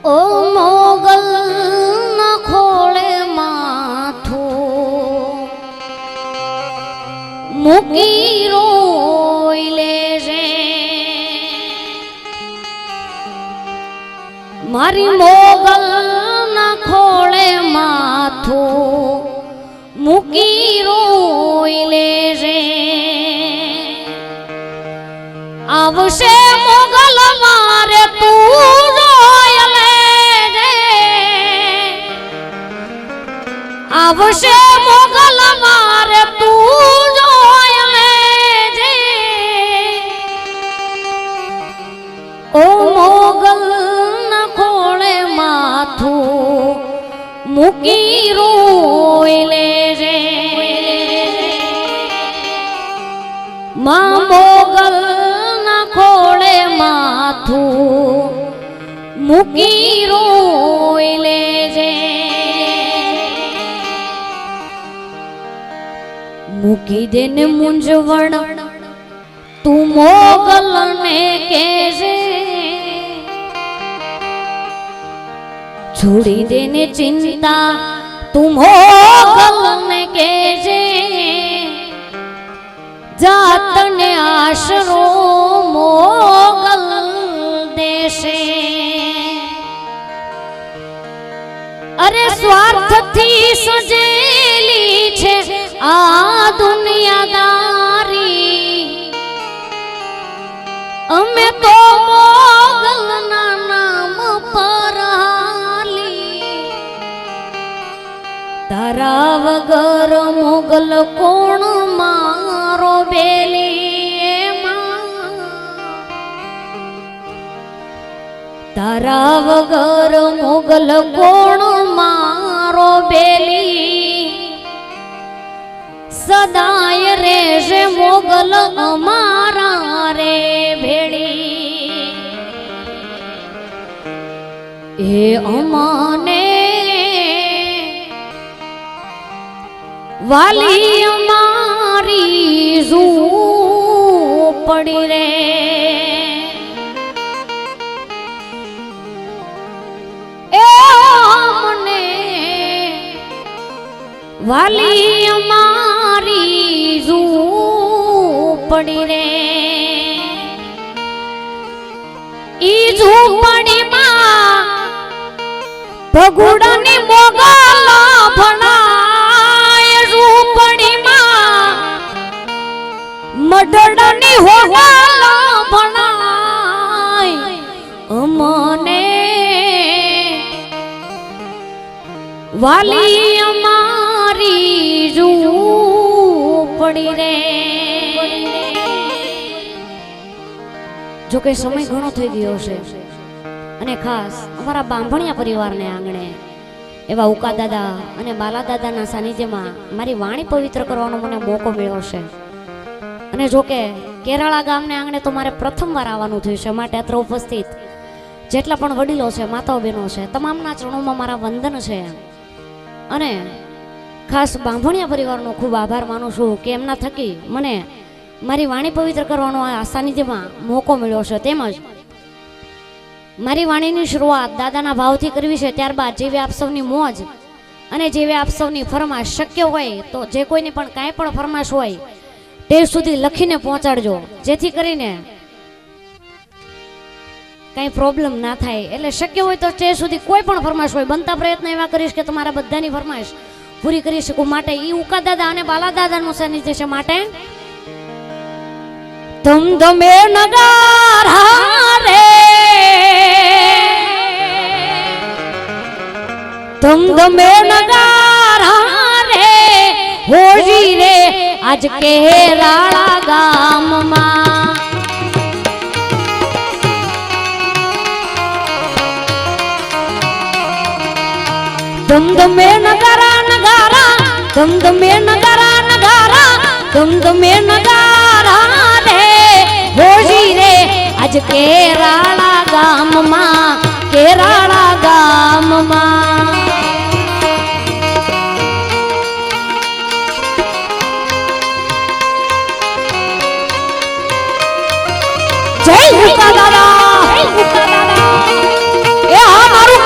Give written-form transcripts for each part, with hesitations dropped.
ઓ મોગલ ના ખોળે માથું મૂકી રોઈ લેજે મારી મોગલ ના ખોળે માથું મૂકી રોઈ લેજે આવશે મોગલ મારે તું જોઈ લેજે આવશે મોગલ મારે તું જોઈ લેજે ઓ મોગલ ના ખોળે માથું મૂકી રોઈ લેજે માં મોગલ ના ખોળે માથું મૂકી રોઈ લેજે મૂકી દેને મૂંઝવણ તું મોગલ ને કહેજે છોડી દેને ચિંતા તું મોગલ ને કહેજે જાતને આશરો મોગલ દેશે અરે સ્વાર્થથી સજેલી છે આ દુનિયાદારી અમે તો મોગલના નામ પર હાલી તારા વગર મોગલ કોણ મારો બેલી તારા વગર મોગલ કોણ મારો બેલી સદાય રેશે મોગલ અમારા રે ભેળી એ અમાને વાલી અમારી ઝૂંપડી રે એ અમને વાલી અમારી ઝૂંપડી રે ઈ ઝૂંપડીમાં ભગુડાની મોગલ ભણાય ઝૂંપડીમાં મઢડાની હોગલ ભણાય અમને વાલી અમારી ઝૂંપડી રે જો કે સમય ઘણો થઈ ગયો છે અને ખાસ અમારા બાંભણિયા પરિવારને આંગણે એવા ઉકા દાદા અને બાલા દાદાના સાનિધ્યમાં મારી વાણી પવિત્ર કરવાનો મને મોકો મળ્યો છે અને જો કે કેરાળા ગામને આંગણે તો મારે પ્રથમવાર આવવાનું થયું છે માટે અત્રે ઉપસ્થિત જેટલા પણ વડીલો છે માતાઓ બહેનો છે તમામના ચરણોમાં મારા વંદન છે અને ખાસ બાંભણિયા પરિવારનો ખૂબ આભાર માનું છું કે એમના થકી મને મારી વાણી પવિત્ર કરવાનો આ સાનિધ્યમાં મોકો મળ્યો છે તેમજ મારી વાણીની શરૂઆત દાદાના ભાવથી કરવી છે ત્યારબાદ જેવી આપ સૌની મોજ અને જેવી આપ સૌની ફરમાશ શક્ય હોય તો જે કોઈની પણ કાંઈ પણ ફરમાશ હોય તે સુધી લખીને પહોંચાડજો જેથી કરીને કાંઈ પ્રોબ્લેમ ના થાય એટલે શક્ય હોય તો તે સુધી કોઈ પણ ફરમાશ હોય બનતા પ્રયત્ન એવા કરીશ કે તમારા બધાની ફરમાશ પૂરી કરી શકું માટે ઈ ઉકા દાદા અને બાલા દાદાનું સાનિધ્ય છે માટે તમ દમે નગારા રે તમ દમે નગારા રે હોજી રે આજ કેરાળા ગામમાં તમ દમે નગારા નગારા તમ દમે નગારા નગારા તમ દમે નગારા રે હોજી રે આજ કેરાળા ગામમાં કેરાળા ગામમાં જય ઉકા દાદા એ હા મારું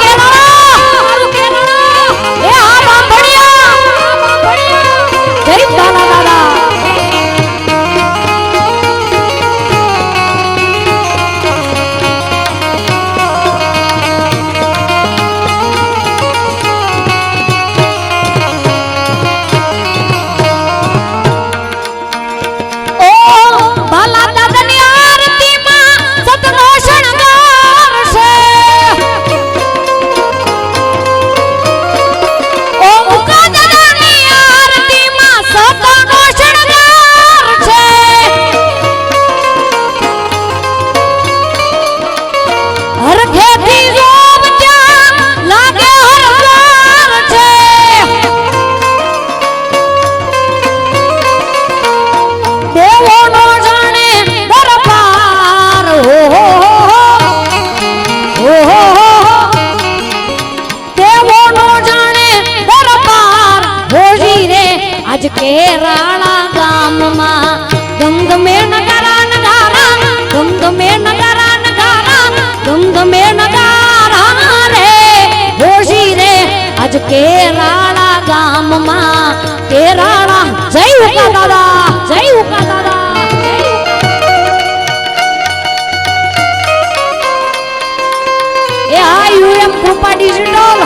પપ્પા ડિજિટલ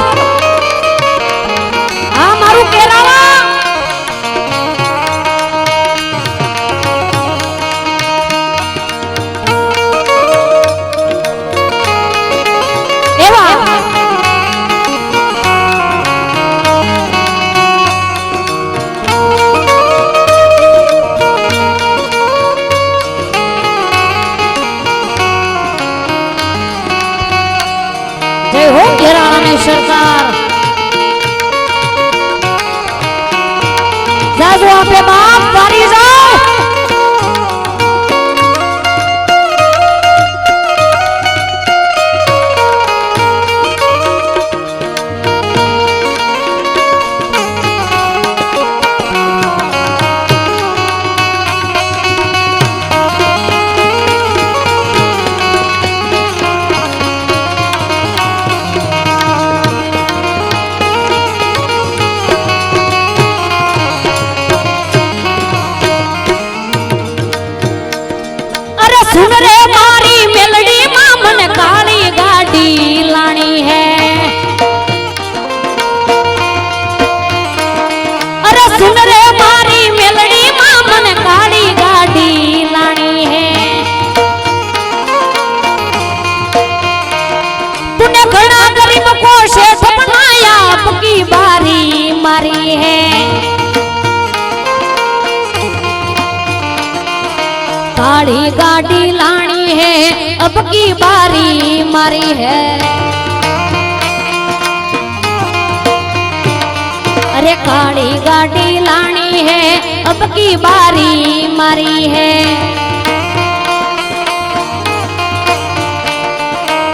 આ મારું કેરાવા એવા જય હો કેરાળાની સરકાર જાજો આપે બાપ વારી જાઓ सुन रे मारी मेलडी मां मन काली गाड़ी लानी है अरे सुन रे मारी मेलडी मां मन काली गाड़ी लानी है तूने घना गरीब को शेठ बनाया आपकी बारी मारी है काली गाड़ी लानी है अब की बारी मारी है अरे काली गाड़ी लानी है अब की बारी मारी है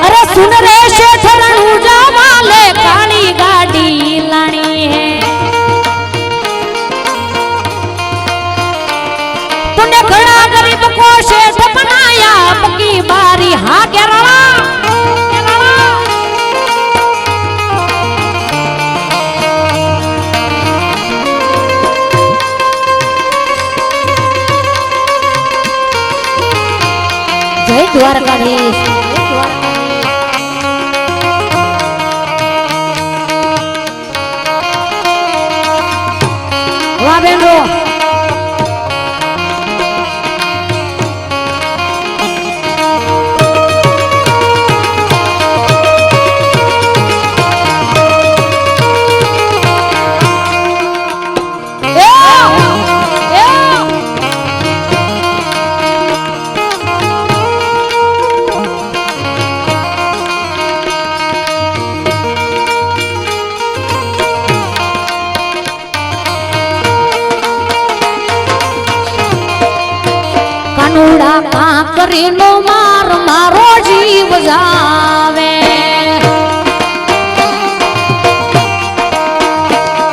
अरे सुन रे शेठ रणूजा वाले काली गाड़ी लानी है तूने घना गरीब को शेठ बनाया आपकी बारी हाँ केरला जय द्वारकाधीश वाह बेनो कानूड़ा काकरी नो मार मारो जीव जावे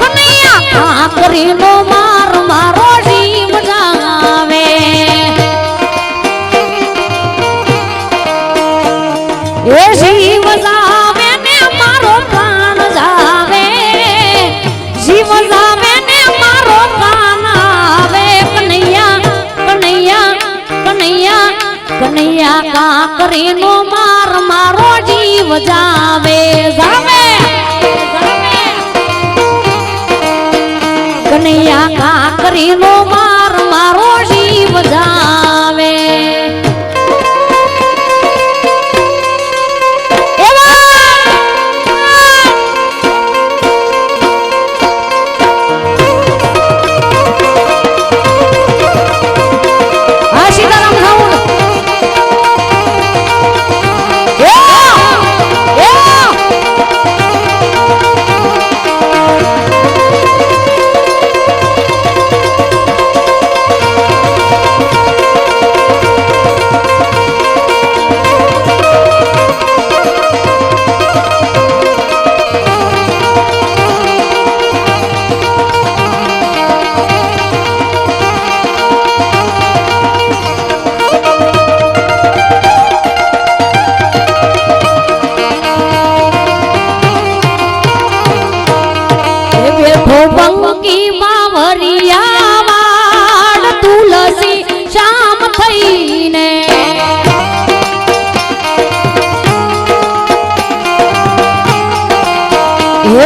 कन्हैया काकरी नो मार मारो जीव जावे ये जीव जावे ने मारो प्राण जावे जीव जावे ने मारो प्राण आवे कन्हैया कन्हैया कन्हैया कन्हैया काकरी नो मार मारो जीव जावे जावे कन्हैया काकरी नो मार मारो जीव जावे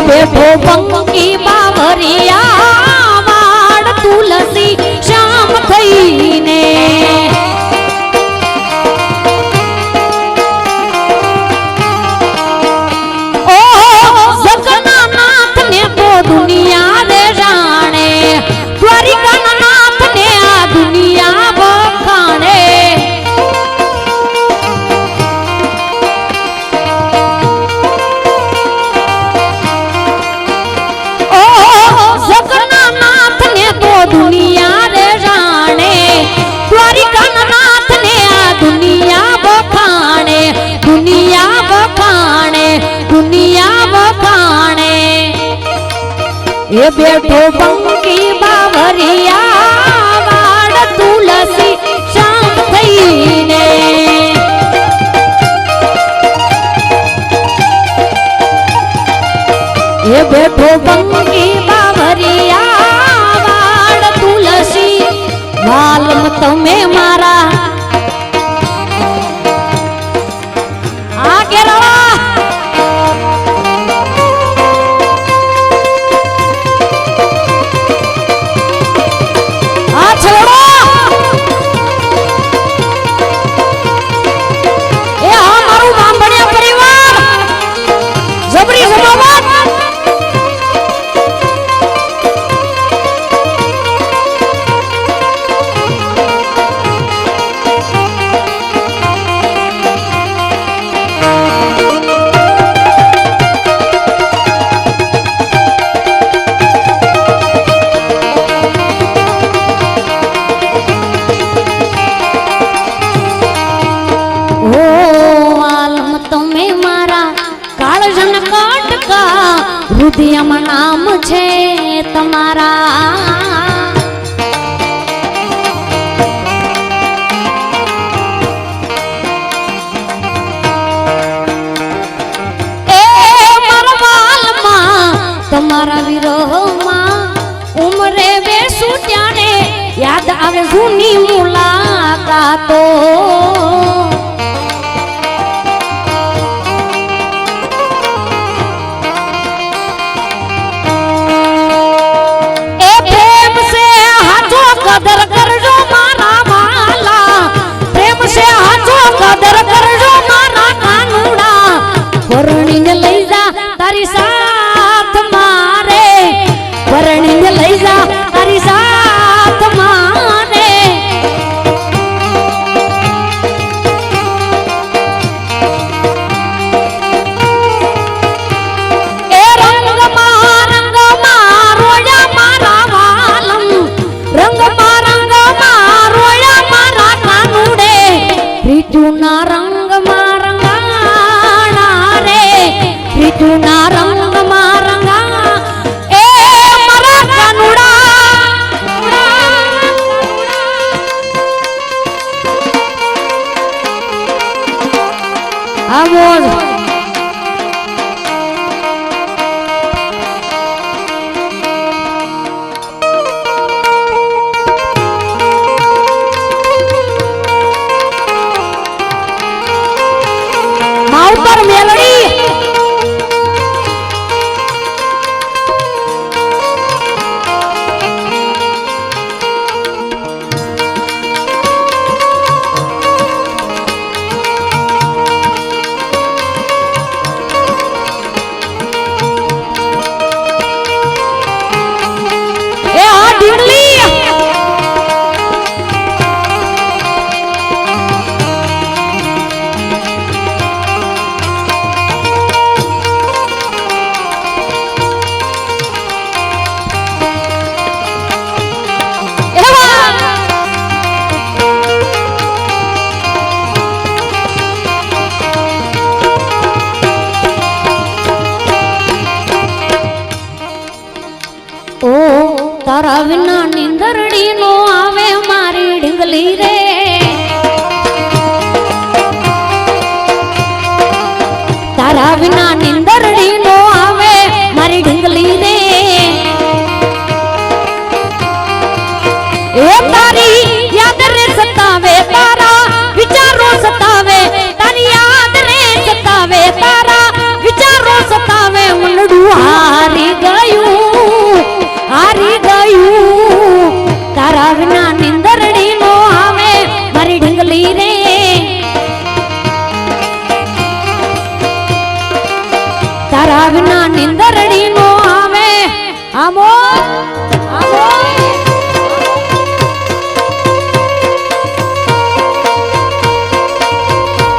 બેઠો પંકી બાવરિયા વાડ તુલસી શ્યામ થઈને ઓ જગના નાથ ને તો દુનિયા દે જાણે દ્વારિકા નાથ ને આ દુનિયા વખાણે दुनिया रे जाने द्वारिका नाथ ने आ दुनिया बखाने दुनिया बखाने दुनिया बखाने ये बैठो पंकी बावरिया वाड तुलसी श्याम थईने ये बैठो पंकी बावरिया वालम તમે મારા આગે રવા આ છોડો એ આ મારું બાંભણિયા પરિવાર જબરી જમાવટ હૃદયમાં નામ છે તમારા એ મારા વાલમાં તમારા વિરહમાં ઉમરે બેસું ત્યારે યાદ આવે જૂની મુલાકાતો कदर करजो मारा वाला प्रेम से हाथो कदर करजो मारा कानूड़ा परणी ने लई जा तारी साथ मारे परणी ने लई जा तारी साथ मारे ए रंग रोया मारा वालम रंग प्रीतुना रंग मारंगाना रे प्रीतुना रंग मारंगा ए मरा कानुड़ा आवाज माउतर मेलड़ी ए आ ढींगली तारा विना निंदरड़ी नो आवे मारी ढिंगली रे तारा विना निंदरड़ी नो आवे मारी ढिंगली रे ए तारी याद रे सतावे तारा विचारो सतावे तारी याद रे सतावे तारा विचारो सतावे मुंडू हार તારા વિના નિંદરડી નો આવે આમો આમો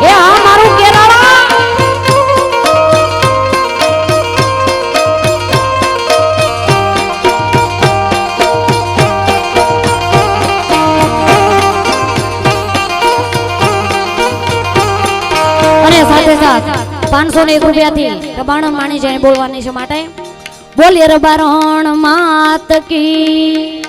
એ આ મારું કેરાળા અને સાથે સાથ 501 રૂપિયાથી રબાણ માણી જઈને બોલવાની છે માટે બોલીએ રબારણ માત કી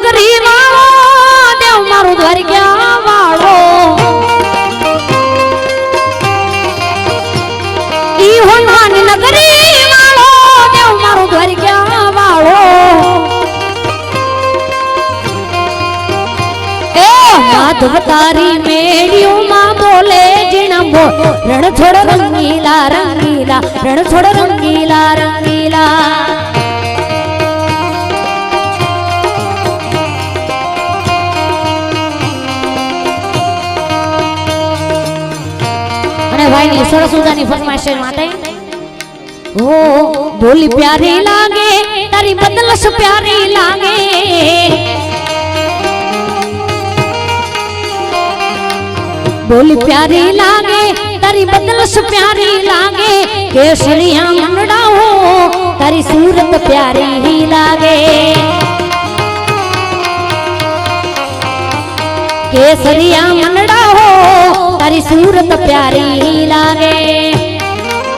નગરી વાળો દેવ મારું દ્વારકા વાળો ઈ હોનાની નગરી વાળો દેવ મારું દ્વારકા વાળો એ માધવ તારી મેડિયું માં બોલે જીણંબો રણ છોડ રંગીલા રંગીલા રણ છોડ રંગીલા રંગીલા ભાઈની સરસ ઉદાની ફરમાઈશ માટે ઓ બોલી પ્યારી લાગે તારી બદલશ પ્યારી લાગે બોલી પ્યારી લાગે તારી બદલશ પ્યારી લાગે કેસરિયા મંડડા હો તારી सूरत प्यारी लागे केसरिया मनड़ा हो तारी सूरत प्यारी लागे।